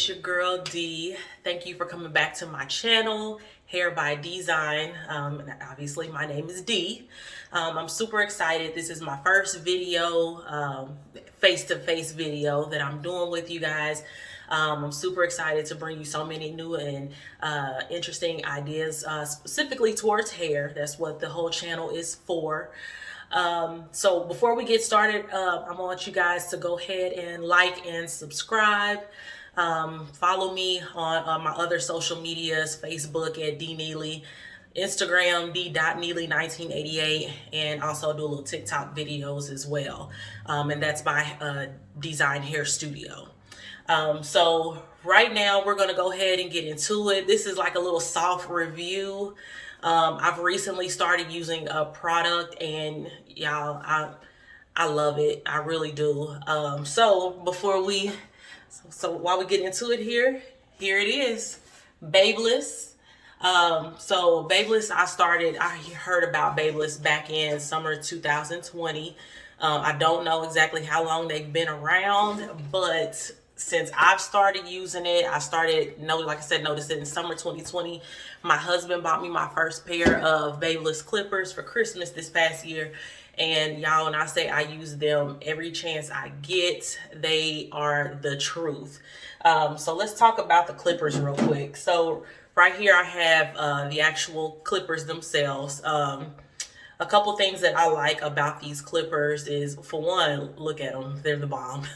it's your girl D. Thank you for coming back to my channel, Hair by Design. And obviously my name is D. I'm super excited. This is my first video, face-to-face video that I'm doing with you guys. I'm super excited to bring you so many new and interesting ideas, specifically towards hair. That's what the whole channel is for. So before we get started, I want you guys to go ahead and like and subscribe. Follow me on my other social medias, Facebook at D Neely, Instagram d.neely1988, and also do a little TikTok videos as well. And that's my Design Hair Studio. So right now we're going to go ahead and get into it. This is like a little soft review. I've recently started using a product, and y'all, I love it. I really do. So while we get into it here it is, BaByliss. So BaByliss, I heard about BaByliss back in summer 2020. I don't know exactly how long they've been around, but since I've started using it, like I said, noticed it in summer 2020. My husband bought me my first pair of BaByliss clippers for Christmas this past year. And y'all, when I say I use them every chance I get, they are the truth. So let's talk about the clippers real quick. So right here I have the actual clippers themselves. A couple things that I like about these clippers is, for one, look at them. They're the bomb.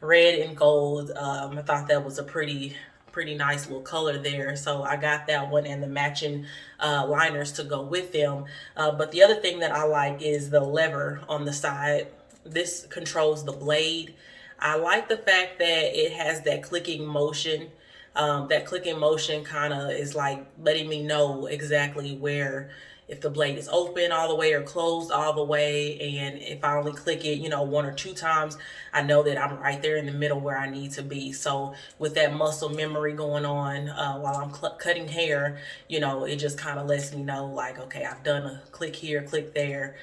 Red and gold. I thought that was a pretty nice little color there. So I got that one and the matching liners to go with them. But the other thing that I like is the lever on the side. This controls the blade. I like the fact that it has that clicking motion. That clicking motion kind of is like letting me know exactly where, if the blade is open all the way or closed all the way. And if I only click it, one or two times, I know that I'm right there in the middle where I need to be. So with that muscle memory going on while I'm cutting hair, it just kind of lets me know, like, okay, I've done a click here, click there,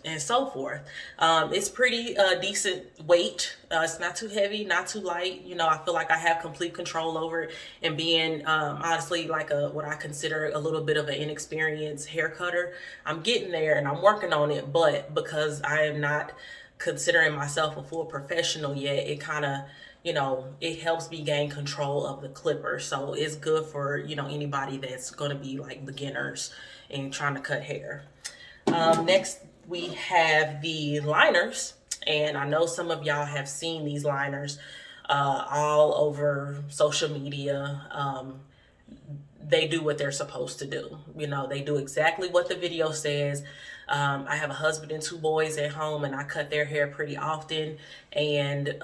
and so forth. It's pretty decent weight. It's not too heavy, not too light. I feel like I have complete control over it, and being honestly like what I consider a little bit of an inexperienced hair cutter, I'm getting there and I'm working on it. But because I am not considering myself a full professional yet, it kind of, it helps me gain control of the clipper. So it's good for, anybody that's going to be like beginners and trying to cut hair. Next, we have the liners, and I know some of y'all have seen these liners all over social media. They do what they're supposed to do. They do exactly what the video says. I have a husband and two boys at home, and I cut their hair pretty often. And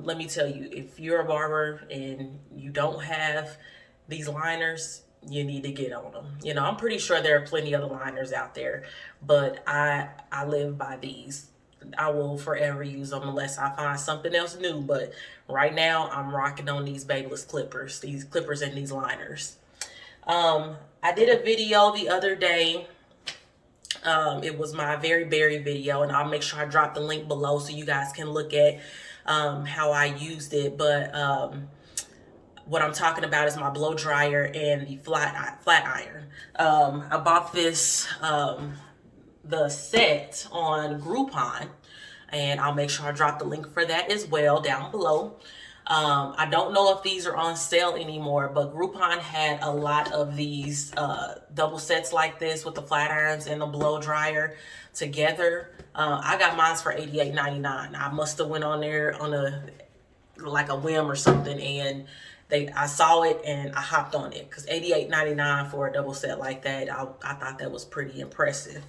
let me tell you, if you're a barber and you don't have these liners, you need to get on them. I'm pretty sure there are plenty of other liners out there, but I live by these. I will forever use them unless I find something else new. But right now I'm rocking on these BaByliss clippers, and these liners. I did a video the other day. It was my very berry video, and I'll make sure I drop the link below so you guys can look at how I used it. But what I'm talking about is my blow dryer and the flat iron. I bought this, the set on Groupon, and I'll make sure I drop the link for that as well down below. I don't know if these are on sale anymore, but Groupon had a lot of these double sets like this with the flat irons and the blow dryer together. I got mine for $88.99. I must have went on there on a whim or something, and I saw it and I hopped on it, because $88.99 for a double set like that, I thought that was pretty impressive.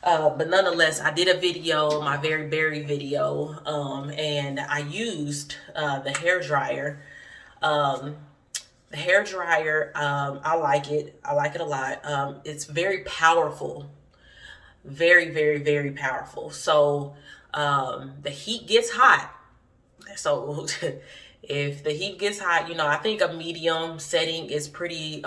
But nonetheless, I did a video, my very berry video, and I used the hair dryer. The hair dryer, I like it. I like it a lot. It's very powerful. Very, very, very powerful. So the heat gets hot. So if the heat gets hot, I think a medium setting is pretty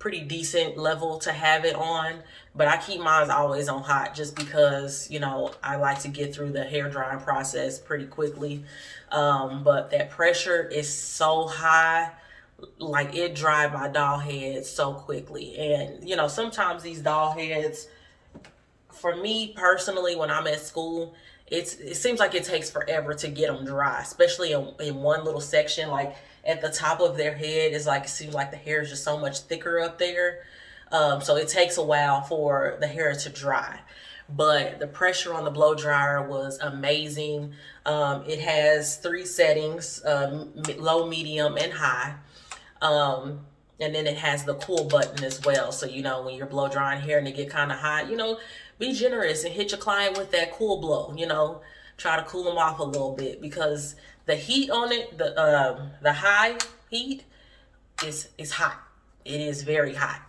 pretty decent level to have it on, but I keep mine always on hot just because, you know, I like to get through the hair drying process pretty quickly. But that pressure is so high, like it dried my doll head so quickly. And, you know, sometimes these doll heads, for me personally, when I'm at school, it seems like it takes forever to get them dry, especially in one little section. Like at the top of their head is like, it seems like the hair is just so much thicker up there. So it takes a while for the hair to dry. But the pressure on the blow dryer was amazing. It has 3 settings, low, medium, and high. And then it has the cool button as well. So, you know, when you're blow drying hair and it get kind of hot, you know, be generous and hit your client with that cool blow, you know, try to cool them off a little bit, because the heat on it, the high heat is hot. It is very hot.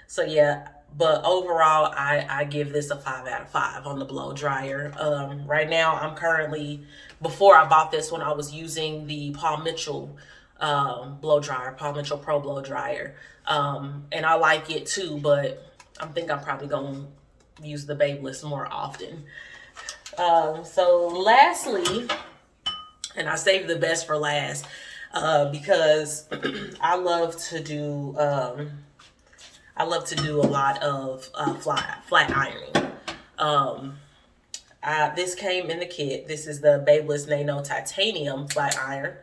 So yeah, but overall, I give this a 5 out of 5 on the blow dryer. Right now, I'm currently, before I bought this one, I was using the Paul Mitchell blow dryer, Paul Mitchell Pro blow dryer. And I like it too, but I think I'm probably gonna use the BaByliss more often. So lastly, and I saved the best for last, because I love to do a lot of flat ironing. This came in the kit. This is the BaByliss Nano Titanium flat iron.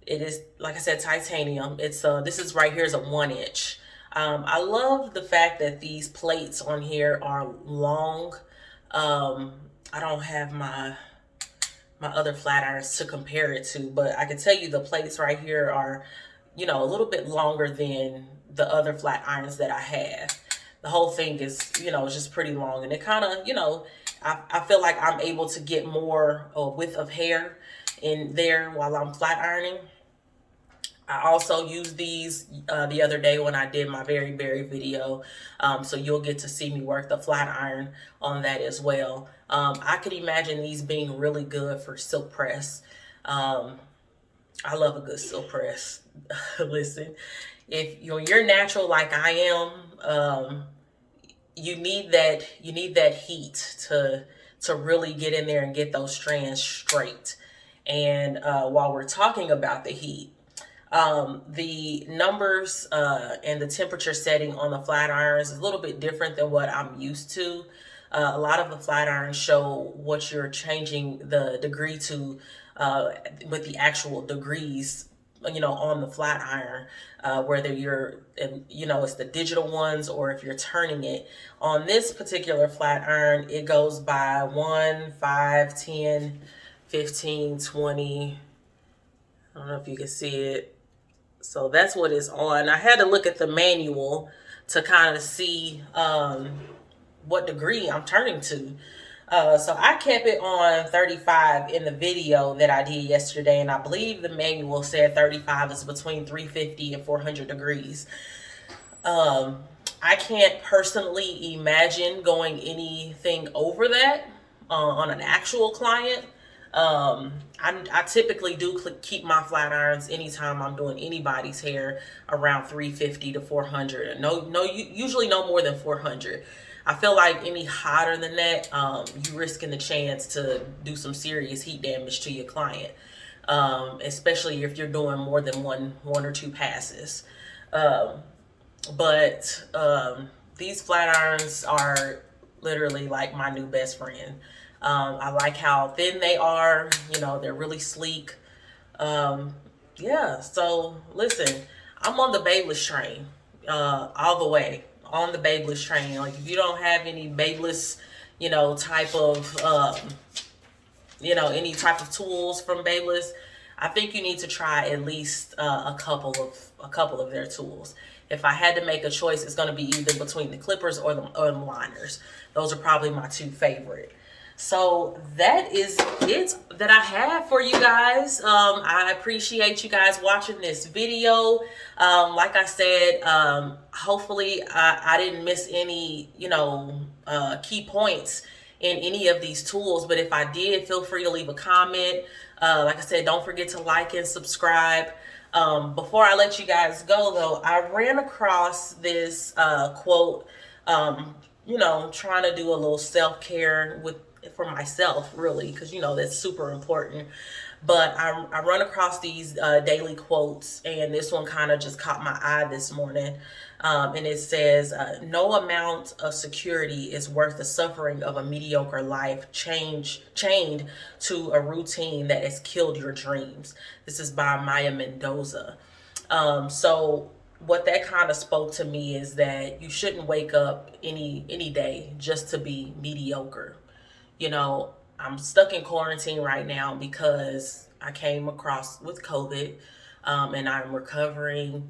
It is, like I said, titanium. It's this is right here is a 1-inch. I love the fact that these plates on here are long. I don't have my other flat irons to compare it to, but I can tell you the plates right here are, you know, a little bit longer than the other flat irons that I have. The whole thing is, you know, just pretty long, and it kind of, you know, I feel like I'm able to get more width of hair in there while I'm flat ironing. I also used these the other day when I did my very video. So you'll get to see me work the flat iron on that as well. I could imagine these being really good for silk press. I love a good silk press. Listen, if you're natural like I am, you need that heat to really get in there and get those strands straight. And while we're talking about the heat, the numbers and the temperature setting on the flat irons is a little bit different than what I'm used to. A lot of the flat irons show what you're changing the degree to with the actual degrees, you know, on the flat iron, whether you're, you know, it's the digital ones or if you're turning it. On this particular flat iron, it goes by 1, 5, 10, 15, 20. I don't know if you can see it. So that's what it's on. I had to look at the manual to kind of see what degree I'm turning to. So I kept it on 35 in the video that I did yesterday, and I believe the manual said 35 is between 350 and 400 degrees. I can't personally imagine going anything over that on an actual client. I typically do keep my flat irons anytime I'm doing anybody's hair around 350 to 400. Usually no more than 400. I feel like any hotter than that, you risking the chance to do some serious heat damage to your client, especially if you're doing more than one or two passes. But these flat irons are literally like my new best friend. I like how thin they are. You know, they're really sleek. Yeah, so listen, I'm on the BaByliss train all the way. On the BaByliss train. Like, if you don't have any BaByliss, you know, type of, you know, any type of tools from BaByliss, I think you need to try at least a couple of their tools. If I had to make a choice, it's going to be either between the clippers or the liners. Those are probably my two favorite. So that is it that I have for you guys. I appreciate you guys watching this video. Like I said, hopefully I didn't miss any, you know, key points in any of these tools. But if I did, feel free to leave a comment. Like I said, don't forget to like and subscribe. Before I let you guys go, though, I ran across this quote. Trying to do a little self care with for myself, really, because that's super important. But I run across these daily quotes, and this one kind of just caught my eye this morning. And it says, "No amount of security is worth the suffering of a mediocre life chained to a routine that has killed your dreams." This is by Maya Mendoza. So what that kind of spoke to me is that you shouldn't wake up any day just to be mediocre. I'm stuck in quarantine right now because I came across with COVID, and I'm recovering.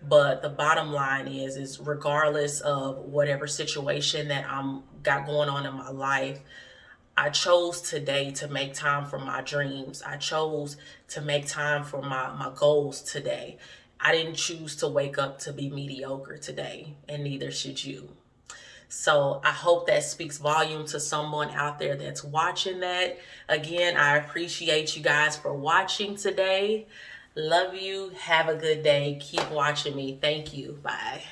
But the bottom line is regardless of whatever situation that I'm got going on in my life, I chose today to make time for my dreams. I chose to make time for my goals today. I didn't choose to wake up to be mediocre today, and neither should you. So I hope that speaks volume to someone out there that's watching that. Again, I appreciate you guys for watching today. Love you. Have a good day. Keep watching me. Thank you. Bye.